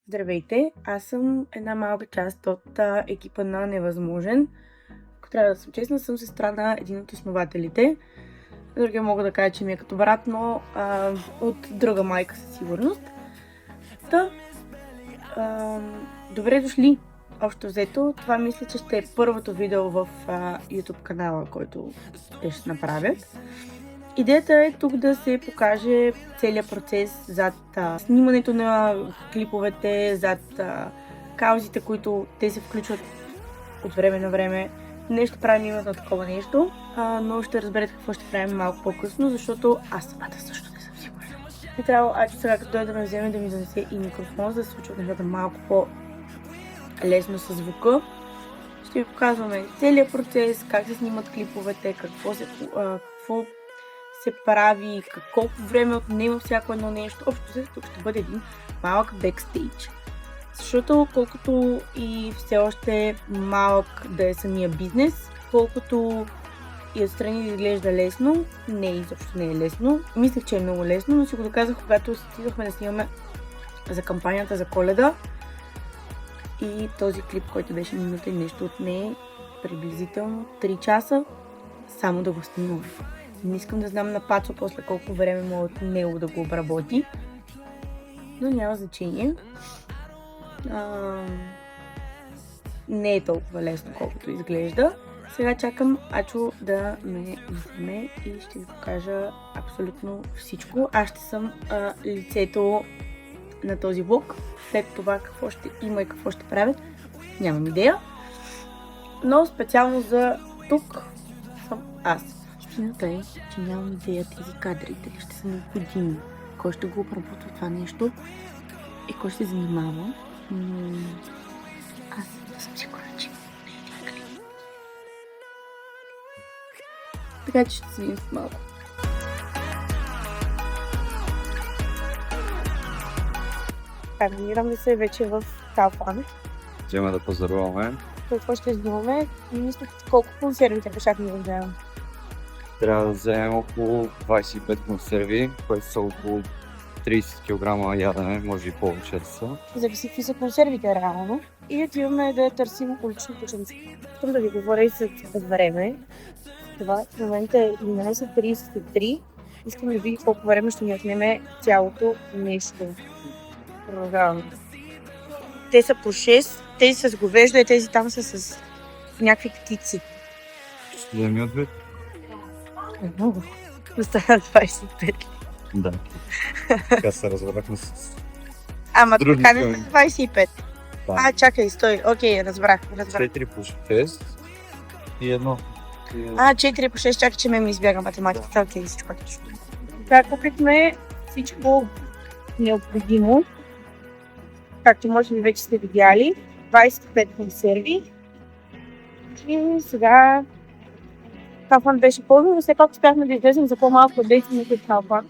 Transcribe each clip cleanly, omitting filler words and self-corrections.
Здравейте, аз съм една малка част от екипа на Невъзможен. Ако трябва да съм честна, съм сестра на един от основателите. Другия мога да кажа, че ми е като брат, но от друга майка със сигурност. Добре дошли! Общо взето, това мисля, че ще е първото видео в YouTube канала, който те ще направят. Идеята е тук да се покаже целият процес зад снимането на клиповете, зад каузите, които те се включват от време на време. Нещо правим именно такова нещо, но ще разберете какво ще правим малко по-късно, защото аз самата също не съм сигурна. И трябва Ачо сега като дойде да ме вземе да ми занесе и микрофон, за да се случват нещата малко по-лесно със звука. Ще ви показваме целият процес, как се снимат клиповете, какво се прави, колко време отнема всяко едно нещо. Общо тук ще бъде един малък бекстейдж. Защото колкото и все още малък да е самия бизнес, колкото и отстрани да изглежда лесно, изобщо не е лесно. Мислех, че е много лесно, но си го доказах, когато стигнахме да снимаме за кампанията за Коледа. И този клип, който беше минута и нещо отне приблизително 3 часа, само да го снимам. Не искам да знам на Пацо после колко време му е отнело да го обработи, но няма значение. Не е толкова лесно, колкото изглежда. Сега чакам Ачо да ме вземе и ще ви покажа абсолютно всичко. Аз ще съм лицето на този влог. След това какво ще има и какво ще правят, нямам идея. Но специално за тук съм аз. Истината е, че нямам идея тези кадри дали ще са необходими. Кой ще го обработва това нещо и кой ще се занимава. Но аз съм сигурна, че не е един клип. Така че ще се видим с малко. Намираме се вече в Kaufland. Взема да поздравяваме. Какво ще взимаме? Мисля, колко консерви трябваше да вземем. Трябва да вземем около 25 консерви, които са около 30 кг ядене, може и повече да са. Зависи какви са консервите реално. И отиваме да търсим улични кученца. Искам да ви говоря и с време. Това в момента е 11:33. Искам да видя колко време ще ни отнеме цялото нещо. Продължаваме. Те са по 6, тези с говеждо и тези там са с някакви птици. Ще да ми ответ? Много. Остана 25. Да. Така се разбрахме с... Ама други така не филми. са 25. Да. Чакай, стой. Окей, разбрах. 4 по 6 и едно. 4 по 6, чакай, че ме ми избяга математиката. Окей, всичко е точно. Така, купихме всичко необходимо. Както може би вече сте видяли. 25 консерви. И сега Kaufland беше пълно, но все пак успяхме да излезем за по-малко от 10 минути от Kaufland.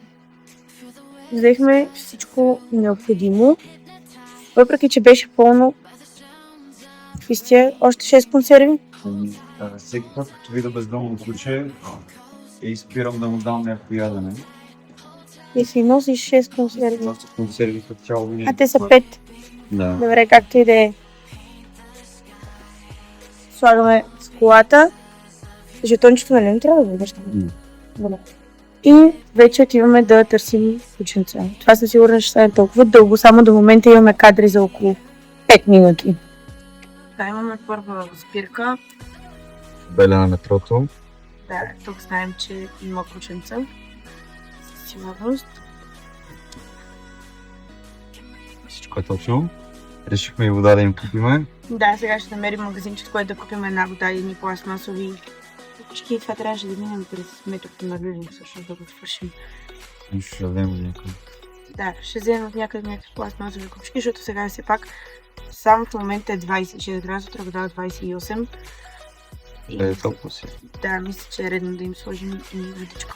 Взехме всичко необходимо. Въпреки, че беше пълно. Какви сте? Още 6 консерви? Всеки път, като видя бездомно куче и спирам да му дам някакво ядене. И си носиш 6 консерви. Това са консерви като цяло винаги. Те са 5. Да. Добре, както и да е. Слагаме с колата. Жетончето, нали не трябва да го връщаме? Добре. И вече отиваме да търсим кученца. Това съм сигурна, че стане толкова дълго. Само до момента имаме кадри за около 5 минути. Да, имаме първа спирка. Беля на метрото. Да, тук знаем, че има кученца. Със сигурност. Всичко е точно. Решихме и вода да им купиме. Да, сега ще намерим магазинчето, което да купим една вода и едни пластмасови купички. Това трябваше да минем през метрото на Люлин, всъщност да го свършим. Ще дадем някъде. Да, ще вземем от някъде някакви пластмасови купички, защото сега все пак само в момента е 26 градуса, трябва да дава 28. Да е толкова си. Да, мисля, че е редно да им сложим и водичка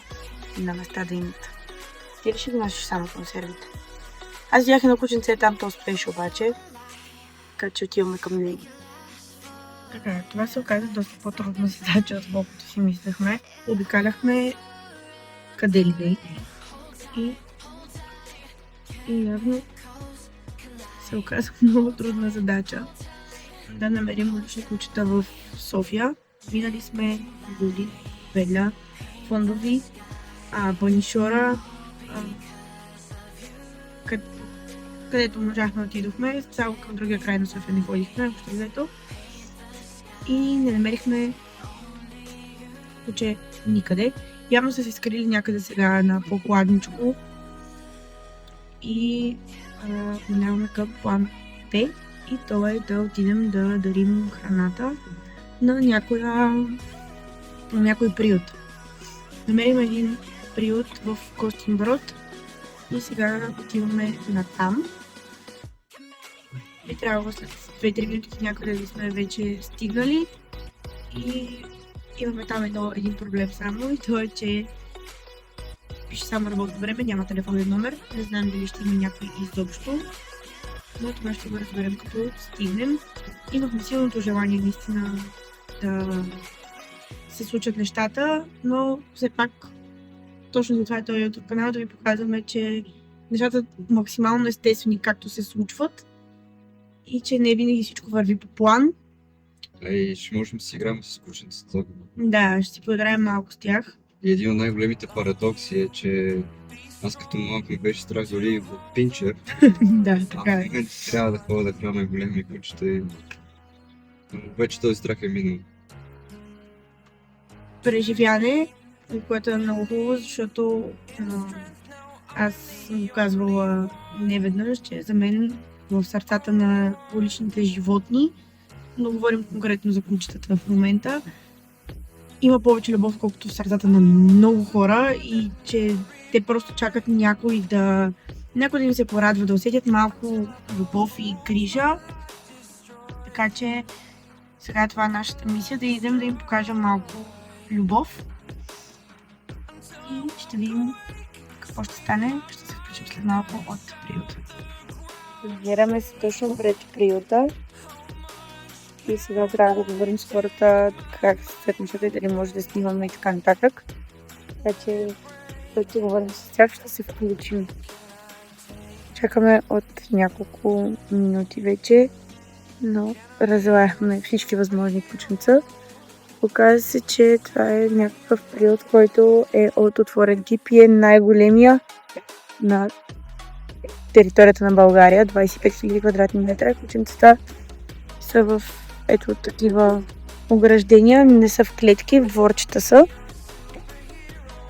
на места да имат. Ти ли ще ги носиш само консервите? Аз видях едно кученце там, то спеше обаче, така че отиваме към него. Така, това се оказа доста по-трудна задача, отколкото си мислехме. Обикаляхме къде ли и явно се оказа много трудна задача да намерим улични кучета в София. Минали сме Гули, Веля, Фондови, Банишора, където можахме отидохме, само към другия край на София не ходихме, общо взето. И не намерихме куче никъде. Явно са се изкарили някъде сега на по-хладничко. И минаваме към план Б. И то е да отидем да дарим храната на някой приют. Намерим един приют в Костинброд и сега отиваме на там. И трябва след 2-3 минути някъде да сме вече стигнали и имаме там един проблем само и то е, че пише само работно време, няма телефонен номер, не знам дали ще има някой изобщо, но това ще го разберем като стигнем. Имахме силното желание наистина да се случат нещата, но все пак точно за това е този YouTube канал, да ви показваме, че нещата максимално естествени както се случват и че не винаги всичко върви по план. И ще можем да си играем с кученцата. Да, ще си поиграем малко с тях. И един от най-големите парадокси е, че аз като малък ми беше страх дори от пинчер. Да, така е. Трябва да ходя да храня големи кучета и вече този страх е минал. Преживяне, което е много хубаво, защото аз съм го казвала неведнъж, че за мен в сърцата на уличните животни, но говорим конкретно за кучетата в момента, има повече любов, колкото в сърцата на много хора и че те просто чакат някой да им се порадва, да усетят малко любов и грижа. Така че сега това е нашата мисия, да идем да им покажем малко любов и ще видим какво ще стане. Ще се включим след малко от приюта. Намираме се точно пред приюта и сега трябва да говорим с хората как се нещата и дали може да снимаме и така нататък. Така че, когато говорим с тях, ще се включим. Чакаме от няколко минути вече, но разлаяхме всички възможни кученца. Оказва се, че това е някакъв приют, който е от отворен тип и е най-големия на територията на България. 25 000 квадратни метра. Кученцата са в ето такива ограждения, не са в клетки, в дворчета са.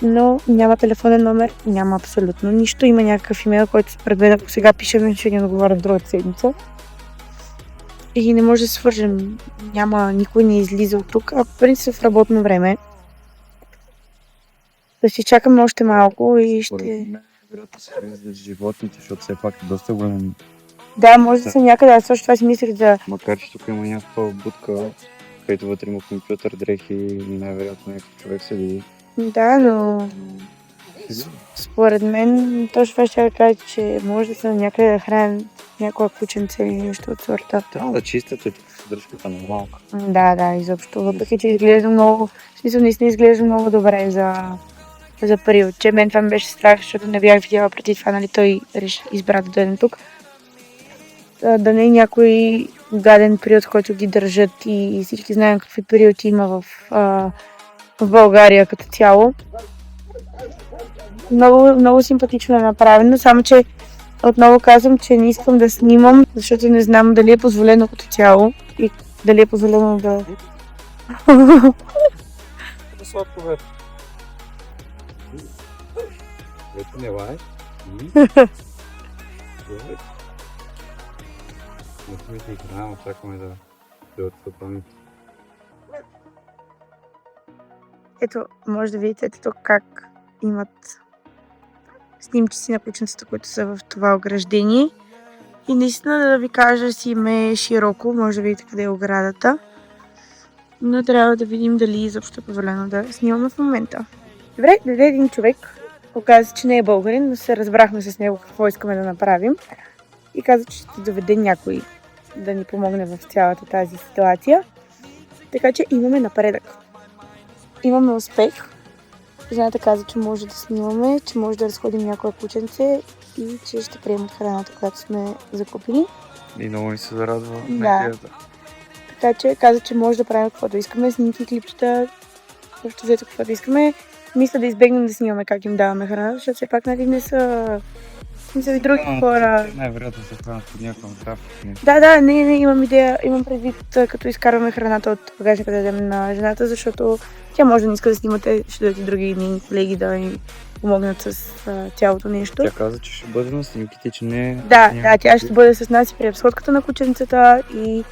Но няма телефонен номер, няма абсолютно нищо. Има някакъв имейл, който според мен, ако сега пишем, ще ни отговоря в другата седмица. И не може да се свържем. Никой не излиза от тук, а в принцип в работно време. Да си чакаме още малко и ще... Вероятно се за животните, защото все пак е доста голям. Да, може да са някъде, аз също това си мислех за... Макар че тук има някаква будка, където вътре има компютър, дрехи и най-вероятно някакъв човек седи. Да, но... Според мен точно това ще кажа, че може да са някъде да хранят някоя кученце или нещо от сорта. Трябва да чистят дръжката на малка. Да, изобщо. Въпреки, че изглежда много... В смисъл, наистина изглежда много добре за период. Че мен това ми беше страх, защото не бях видяла преди това, нали, той избра да дойдем тук. Да не е някой гаден период, който ги държат и всички знаем какви периоди има в България като цяло. Много, много симпатично е направено, само че отново казвам, че не искам да снимам, защото не знам дали е позволено като цяло и дали е позволено да... Ето не лай. Очакваме да отстъпаме. Ето, може да видите ето как имат снимчици на кученцата, които са в това ограждение. И наистина да ви кажа, си им е широко, може да видите къде е оградата. Но трябва да видим дали изобщо е позволено да снимаме в момента. Добре, дойде един човек. Оказа се, че не е българин, но се разбрахме с него какво искаме да направим. И каза, че ще доведе някой да ни помогне в цялата тази ситуация. Така че имаме напредък. Имаме успех. Жената каза, че може да снимаме, че може да разходим някое кученце и че ще приемат храната, която сме закупили. И много ни се зарадва Да. на идеята. Така че каза, че може да правим каквото искаме, снимки, клипчета, общо взето каквото искаме. Мисля да избегнем да снимаме как им даваме храна, защото все пак нали не са... Мисля и други хора. Най-вероятно се хранят по някакъв трафик. Да, не, имам идея, имам предвид, като изкарваме храната от багажника да дадем на жената, защото тя може да не иска да снимате, ще дойдат и други нейни колеги да им помогнат с цялото нещо. Тя каза, че ще бъде на снимките, че не... Да, тя ще бъде с нас и при разходката на кученцата и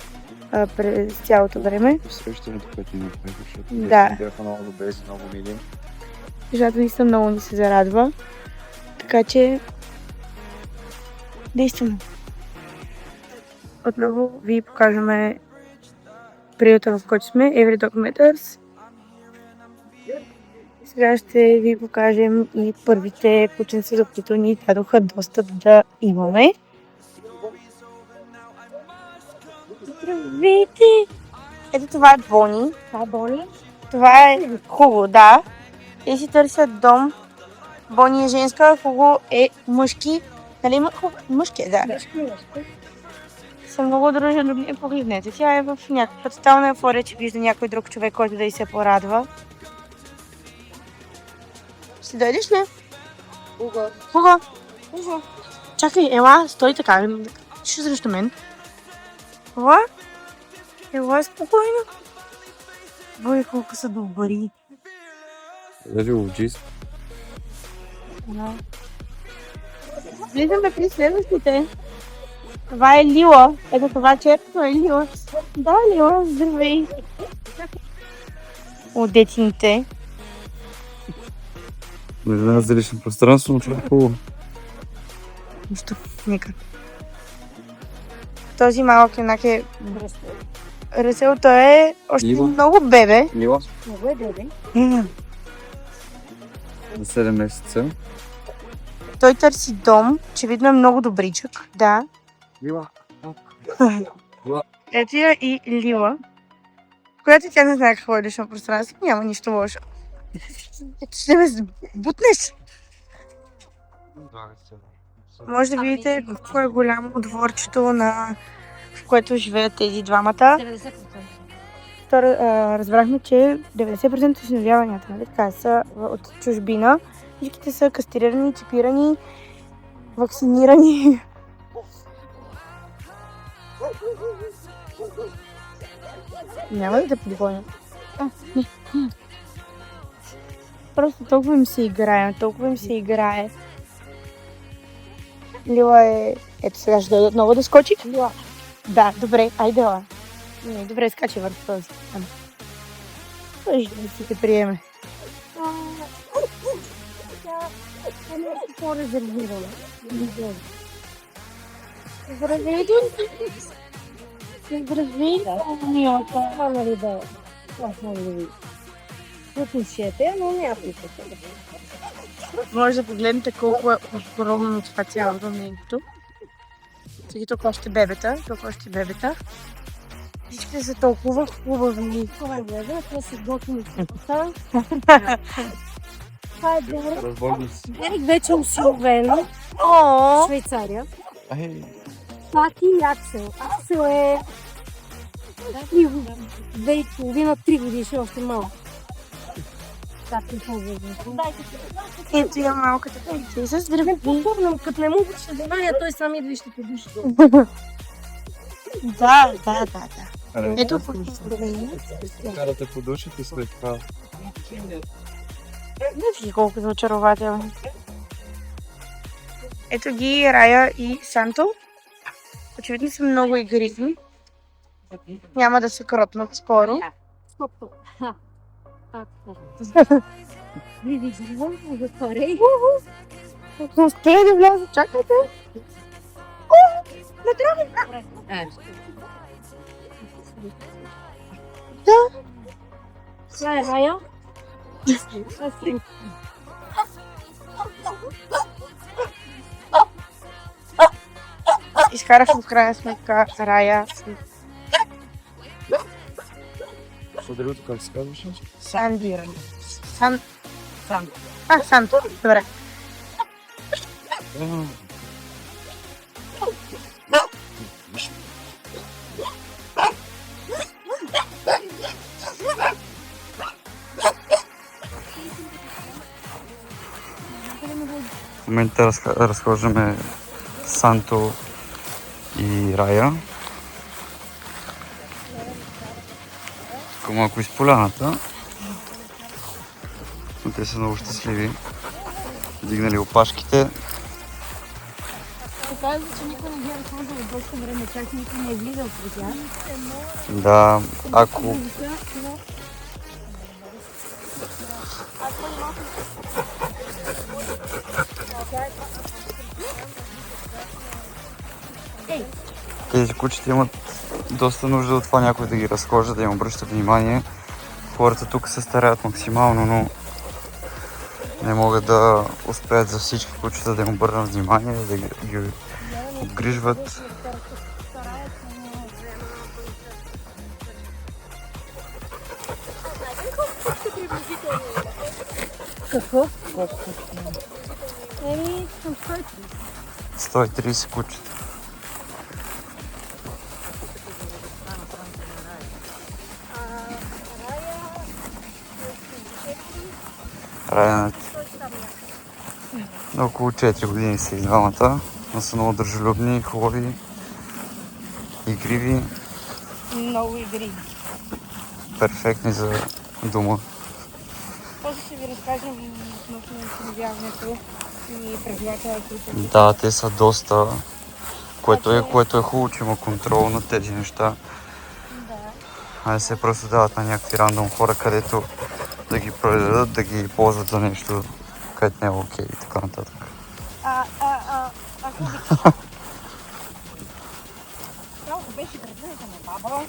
през цялото време. Срещането, което ни направи, защото Да. бяха много добре, много мили. Жената наистина много ни се зарадва. Така че, действено. Отново ви покажаме приюта, в който сме, Every Dog Matters. Сега ще ви покажем и първите кученца, за които ни дадоха достъп да имаме. Здравейте! Ето това е Бони. Това е Бони? Това е Хуго, да. Те си търсят дом. Бони е женска, Хуго е мъжки. Нали има мъжки? Да. Са много дружелюбни. Погледнете, тя е в някаква тотална еуфория, че вижда някой друг човек, който да й се порадва. Ще дойдеш ли? Хуго. Чакай, ела, стой така. Ще срещу мен. Ела спокойно. Бой, колко са добри. Даже лоджис. Да. Влизаме при следващите. Това е Лила. Ето това черпно е Лила. Да, Лила, здравей. От детините. Не знам за лично пространство, но това е хубаво. Нищо, нека. Този малък юнак е Ръсел, той е още Лила. много бебе. Лила? Много е бебе. На 7 месеца. Той търси дом, очевидно е много добричък. Да. Лила. Ето я и Лила, която тя не знае какво е лично пространство, няма нищо лошо. Ето ще ме бутнеш. Може да видите какво е голямо дворчето, в което живеят тези двамата. 90%. Разбрахме, че 90% от осиновяванията, нали така, са от чужбина. Всичките са кастрирани, чипирани, вакцинирани. Няма да те подгоня. Не. Просто толкова им се играе, Лила е... Ето сега ще дойде отново да скочи. Лила. Да, добре, айде ла. Не, добре, скачи върху този. Той ще си те приеме. По-резервирана. Здравей, милата. Мама ли да? Аз мога да ви. Отнесете, но не апlikate. Може да погледнете колко е огромно това цялото нещо. Сега тук още бебета. Всичките са толкова хубави. Това е гледа, това са готини цвета. Това е Дерек. Разбойни си. Дерек вече е усиловен. О, Швейцария. Пати и Аксел. Аксел е 2,5-3 годишни, още малко. Как не по-възможно? ето я малката принцеса. Здравей. Попурнам, като не му обича внимание, той сам идва и ще те души. Да. Ето Карате по душите след това. вижте колко са очарователни. Ето ги Рая и Санто. Очевидно са много игривни. Няма да се кропнат скоро. Стоп. Видиш, затворей. Не успея да вляза, чакайте. Не трябва. Да. Това е Рая. Изкарахме в крайна сметка Рая. Другото как се казваше? Сандвиран. Санто. Добре. В момента разхождаме Санто и Рая. Тук малко из поляната. Но те са много щастливи. Дигнали опашките. Оказва, че никой не ги е разхождал от доста време, чак никой не е влизал при тях. Да, ако тези кучета имат доста нужда от това някой да ги разхожда, да им обръща внимание. Хората тук се стараят максимално, но не могат да успеят за всички кучета да им обърнат внимание, да ги обгрижват. Какво? Еми, съм 130 кучета. Рая на около 4 години са и двамата, но са много дружелюбни, хубави, игриви, много игри. перфектни за дома. После ще ви разкажем относно осиновяването и правилата, които... Да, те са доста, което е хубаво, че има контрол на тези неща. Да. А не се просто дават на някакви рандом хора, където да ги предадат, да ги ползват за нещо, където не е окей и така нататък. Само беше градината на баба,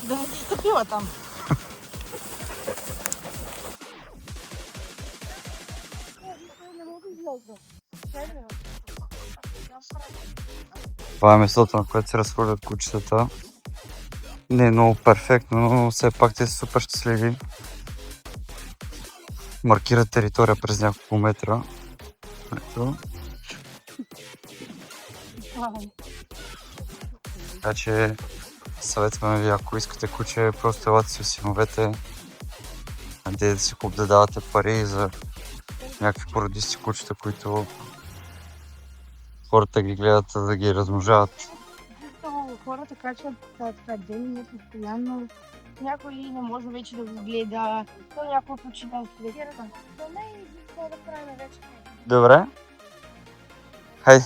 да не си стъпила там. Не мога да изляза. Това е местото, на което се разхвърлят кучетата. Не е много перфектно, но все пак те са супер щастливи. Маркират територия през няколко метра. Ето. Така че съветваме ви, ако искате куче, просто елате си осиновете. Надейте да си да давате пари за някакви породисти кучета, които хората ги гледат да ги размножават. Хората качват така ден, постоянно. Някой не може вече да го гледа, то някой почина от следата. То не е изисква да правим вече. Добре. Хайде.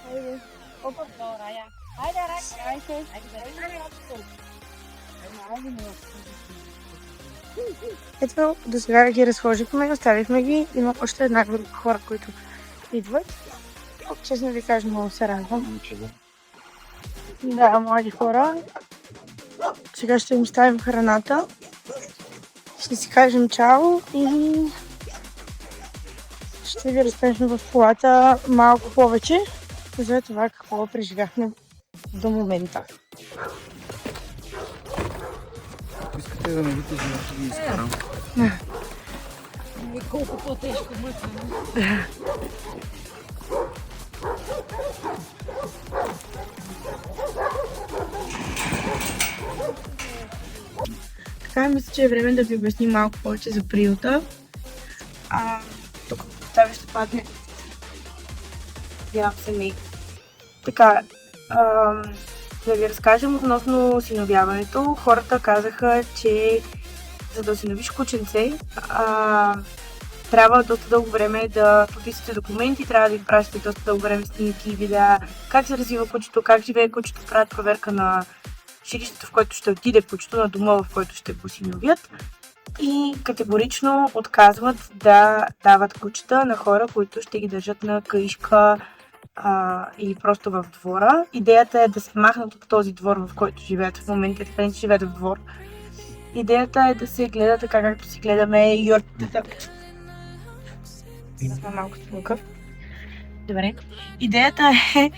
Хайде. Опа, Рая. Хайде, Рая. Ето, до сега ги разхожихме, оставихме ги. Има още една група хора, които идват. Честно ви кажа, много се радвам. Да, млади хора. Сега ще им ставим храната. Ще си кажем чао и ще ви разкажем в колата малко повече за това какво преживяхме до момента. Ако искате да навите жена, ще ги изкарам. Колко по-тежко мъчно. Така, мисля, че е време да ви обясним малко повече за приюта. Тук тази ще падне. Вярвам се ми. Така, да ви разкажем относно осиновяването. Хората казаха, че за да осиновиш кученце, трябва доста дълго време да подписате документи, трябва да ви пращате доста дълго време снимки, видеа, как се развива кучето, как живее кучето, правят проверка на жилището, в което ще отиде кучето, на дома, в който ще го осиновят. И категорично отказват да дават кучета на хора, които ще ги държат на каишка или просто в двора. Идеята е да се махнат от този двор, в който живеят в момента, така не живеят в двор. Идеята е да се гледа така, както си гледаме юртата. Малко смука. Добре. Идеята е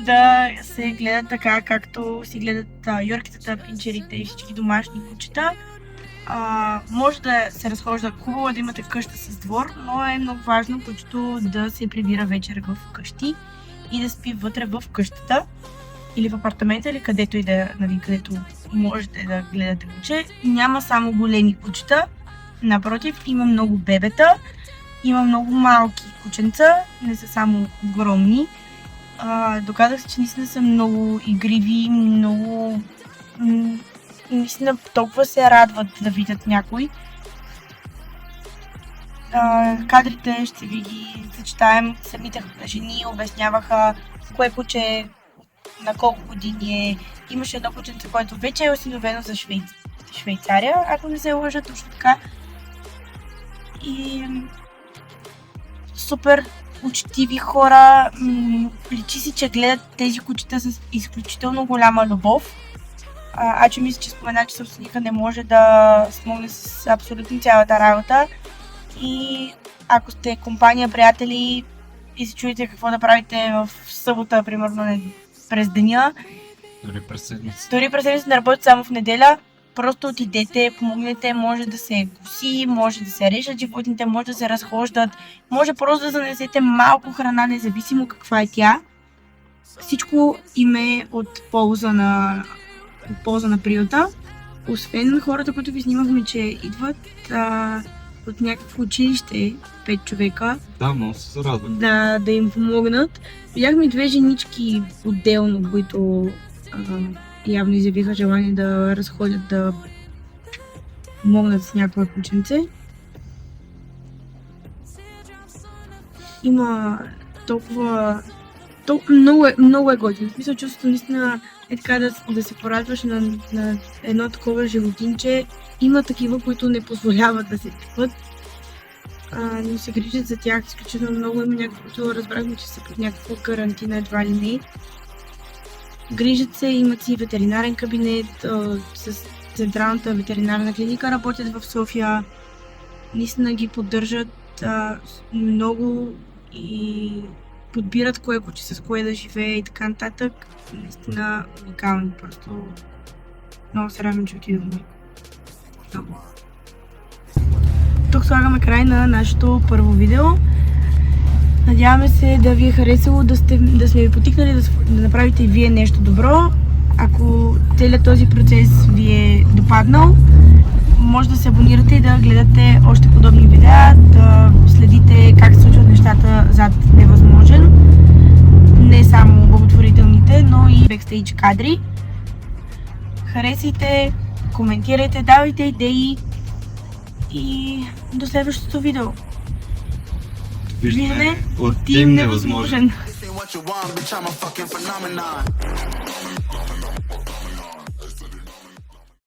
да се гледа така, както си гледат йоркитата, пинчерите и всички домашни кучета. Може да се разхожда хубаво, да имате къща с двор, но е много важно кучето да се прибира вечер в къщи и да спи вътре в къщата. или в апартамента, или където и да, нали, където можете да гледате куче, няма само големи кучета. Напротив, има много бебета, има много малки кученца, не са само огромни. Доказах се, че наистина са много игриви, много... наистина толкова се радват да видят някой. Кадрите ще ви ги съчетаем. Самите жени обясняваха кое куче на колко години е. Имаше едно кученце, което вече е осиновено за Швейцария, ако не се лъжа, точно така. И супер учтиви хора. Личи си, че гледат тези кучета с изключително голяма любов. Че мисля, че спомена, че собственика не може да смогне с абсолютно цялата работа. И ако сте компания, приятели и се чуете какво да правите в събота, примерно през деня, Дори през седмица да работите само в неделя, просто отидете, помогнете, може да се коси, може да се режат животните, може да се разхождат, може просто да занесете малко храна, независимо каква е тя. Всичко им е от полза на приюта. Освен хората, които ви снимахме, че идват от някакво училище, 5 човека. Да, много се радвам. Да им помогнат. Видяхме 2 женички отделно, които явно изявиха желание да разходят, да помогнат с някакво кученце. Има толкова много е готин. В смисъл, чувството наистина е така да се порадваш на едно такова животинче. Има такива, които не позволяват да се пипат, но се грижат за тях изключително много. Има някакви, които разбрахме, че са под някаква карантина, едва ли не. Грижат се, имат си ветеринарен кабинет, с Централната ветеринарна клиника работят в София. Наистина ги поддържат много и подбират кое куче с кое да живее и така нататък. Наистина уникално, просто много се радвам, че отидохме. Тук слагаме край на нашето първо видео. Надяваме се да ви е харесало, да сме ви потикнали да направите и вие нещо добро. Ако целият този процес ви е допаднал, може да се абонирате и да гледате още подобни видеа, да следите как се случват нещата зад Невъзможен. Не само благотворителните, но и бекстейдж кадри. Харесайте, коментирайте, давайте идеи и до следващото видео. Виждане от Тим Невъзможен.